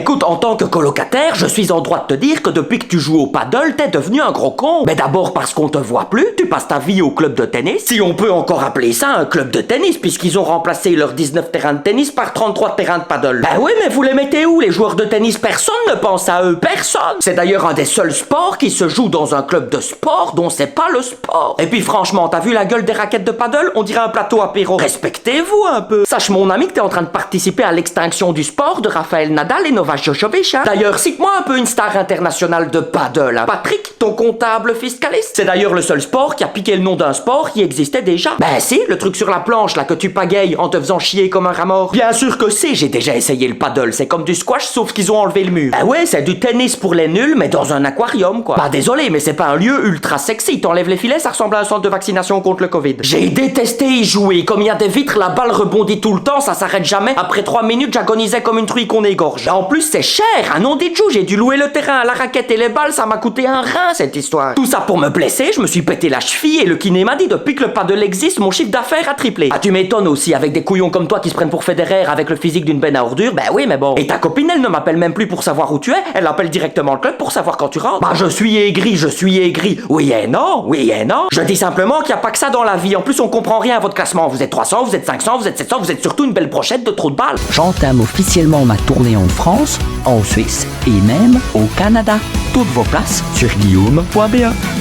Écoute, en tant que colocataire, je suis en droit de te dire que depuis que tu joues au paddle, t'es devenu un gros con. Mais d'abord parce qu'on te voit plus, tu passes ta vie au club de tennis. Si on peut encore appeler ça un club de tennis, puisqu'ils ont remplacé leurs 19 terrains de tennis par 33 terrains de paddle. Ben oui, mais vous les mettez où, les joueurs de tennis? Personne ne pense à eux, personne. C'est d'ailleurs un des seuls sports qui se joue dans un club de sport dont c'est pas le sport. Et puis franchement, t'as vu la gueule des raquettes de paddle? On dirait un plateau apéro. Respectez-vous un peu. Sache mon ami que t'es en train de participer à l'extinction du sport de Rafael Nadal et Novak Djokovic, hein. D'ailleurs, cite-moi un peu une star internationale de paddle, hein. Patrick, ton comptable fiscaliste. C'est d'ailleurs le seul sport qui a piqué le nom d'un sport qui existait déjà. Ben si, le truc sur la planche là que tu pagayes en te faisant chier comme un rat mort. Bien sûr que si, j'ai déjà essayé le paddle. C'est comme du squash sauf qu'ils ont enlevé le mur. Ben ouais, c'est du tennis pour les nuls mais dans un aquarium quoi. Bah désolé, mais c'est pas un lieu ultra sexy. T'enlèves les filets, ça ressemble à un centre de vaccination contre le Covid. J'ai détesté y jouer. Comme il y a des vitres, la balle rebondit tout le temps, ça s'arrête jamais. Après 3 minutes, j'agonisais comme une truie qu'on égorge. Et en plus, c'est cher. Un nom dit j'ai dû louer le terrain, la raquette et les balles, ça m'a coûté un rein cette histoire. Tout ça pour me blesser, je me suis pété la cheville et le kiné m'a dit depuis que le paddle existe, mon chiffre d'affaires a triplé. Ah tu m'étonnes aussi avec des couillons comme toi qui se prennent pour Federer avec le physique d'une benne à ordures. Ben oui mais bon. Et ta copine elle ne m'appelle même plus pour savoir où tu es, elle appelle directement le club pour savoir quand tu rentres. Bah je suis aigri. Oui et non. Je dis simplement qu'il n'y a pas que ça dans la vie. En plus on comprend rien à votre classement. Vous êtes 300, vous êtes 500, vous êêtre 700, vous êtes surtout une belle brochette de trous de balles. J'entame officiellement ma tournée en France, en Suisse et même au Canada. Toutes vos places sur guillaume.be.